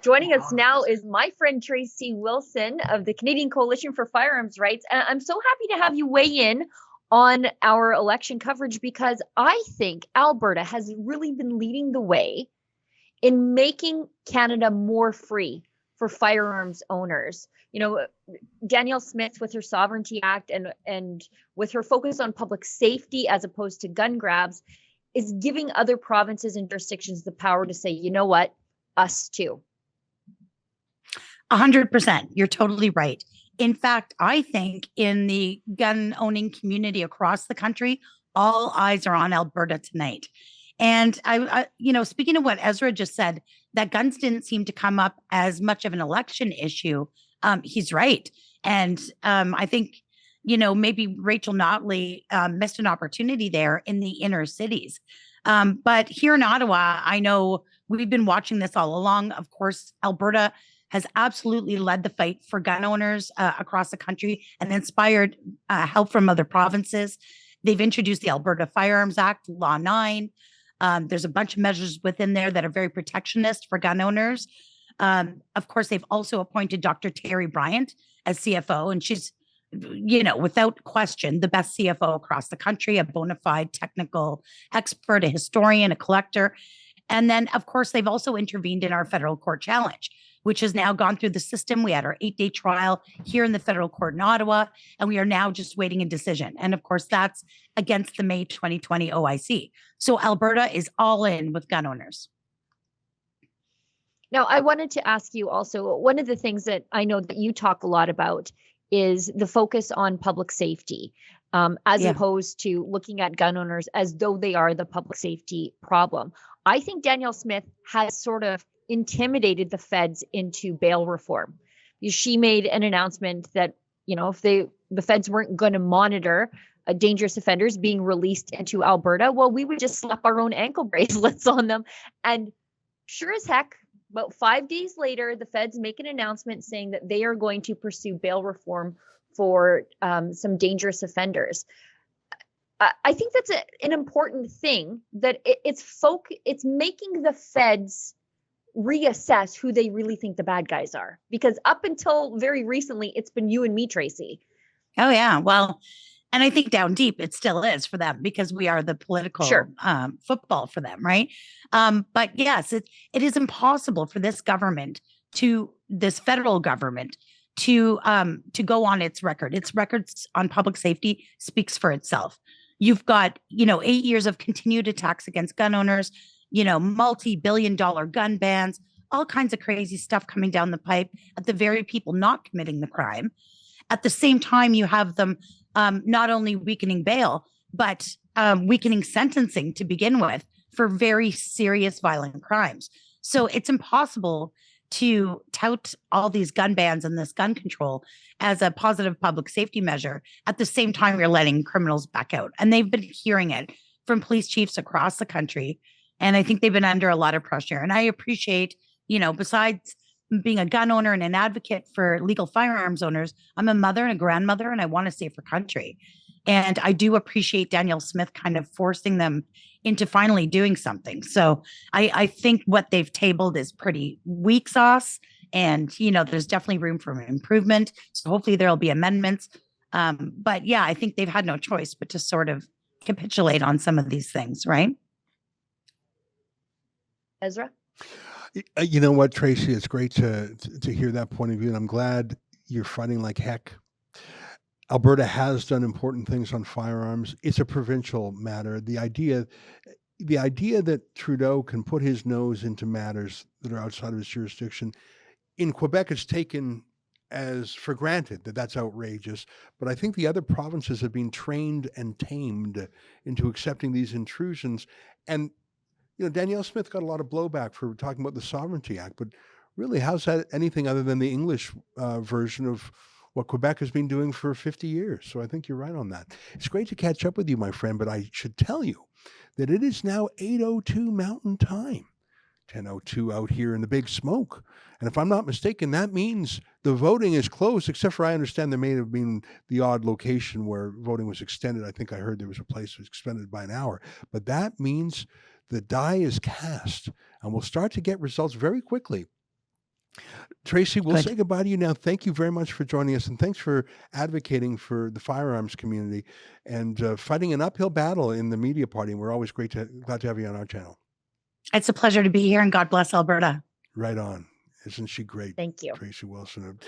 Joining us now is my friend Tracey Wilson of the Canadian Coalition for Firearms Rights. And I'm so happy to have you weigh in on our election coverage because I think Alberta has really been leading the way in making Canada more free for firearms owners. You know, Danielle Smith with her Sovereignty Act and with her focus on public safety as opposed to gun grabs is giving other provinces and jurisdictions the power to say, you know what, us too. 100%. You're totally right. In fact, I think in the gun owning community across the country, all eyes are on Alberta tonight. And speaking of what Ezra just said, that guns didn't seem to come up as much of an election issue. He's right. And I think, maybe Rachel Notley missed an opportunity there in the inner cities. But here in Ottawa, I know we've been watching this all along. Of course, Alberta has absolutely led the fight for gun owners across the country and inspired help from other provinces. They've introduced the Alberta Firearms Act, Law 9. There's a bunch of measures within there that are very protectionist for gun owners. Of course, they've also appointed Dr. Terry Bryant as CFO, and she's, without question, the best CFO across the country, a bona fide technical expert, a historian, a collector. And then, of course, they've also intervened in our federal court challenge, which has now gone through the system. We had our 8-day trial here in the federal court in Ottawa, and we are now just waiting a decision. And of course, that's against the May 2020 OIC. So Alberta is all in with gun owners. Now, I wanted to ask you also, one of the things that I know that you talk a lot about is the focus on public safety, as opposed to looking at gun owners as though they are the public safety problem. I think Danielle Smith has sort of intimidated the feds into bail reform. She made an announcement that, if the feds weren't going to monitor dangerous offenders being released into Alberta, well, we would just slap our own ankle bracelets on them. And sure as heck, about 5 days later, the feds make an announcement saying that they are going to pursue bail reform for some dangerous offenders. I think that's an important thing, that it's making the feds reassess who they really think the bad guys are. Because up until very recently, it's been you and me, Tracey. Oh, yeah. Well, and I think down deep, it still is for them because we are the political football for them, right? But yes, it is impossible for this federal government to go on its record. Its records on public safety speaks for itself. You've got, 8 years of continued attacks against gun owners, multi-billion-dollar gun bans, all kinds of crazy stuff coming down the pipe at the very people not committing the crime. At the same time, you have them not only weakening bail, but weakening sentencing to begin with for very serious violent crimes. So it's impossible to tout all these gun bans and this gun control as a positive public safety measure. At the same time, you're letting criminals back out. And they've been hearing it from police chiefs across the country. And I think they've been under a lot of pressure. And I appreciate, besides being a gun owner and an advocate for legal firearms owners, I'm a mother and a grandmother, and I want to save our country. And I do appreciate Danielle Smith kind of forcing them into finally doing something. So I think what they've tabled is pretty weak sauce. And, there's definitely room for improvement. So hopefully there'll be amendments. But yeah, I think they've had no choice but to sort of capitulate on some of these things, right? Ezra? You know what, Tracey, it's great to hear that point of view. And I'm glad you're fighting like heck. Alberta has done important things on firearms. It's a provincial matter. The idea that Trudeau can put his nose into matters that are outside of his jurisdiction, in Quebec, it's taken as for granted that that's outrageous. But I think the other provinces have been trained and tamed into accepting these intrusions. And Danielle Smith got a lot of blowback for talking about the Sovereignty Act, but really, how's that anything other than the English version of what Quebec has been doing for 50 years? So I think you're right on that. It's great to catch up with you, my friend, but I should tell you that it is now 8:02 Mountain Time, 10:02 out here in the Big Smoke. And if I'm not mistaken, that means the voting is closed, except for I understand there may have been the odd location where voting was extended. I think I heard there was a place that was extended by an hour. But that means the die is cast, and we'll start to get results very quickly Tracey, we'll Good. say goodbye to you now. Thank you very much for joining us, and thanks for advocating for the firearms community and fighting an uphill battle in the media party. And we're always glad to have you on our channel. It's a pleasure to be here, and God bless Alberta. Right on. Isn't she great? Thank you. Tracey Wilson.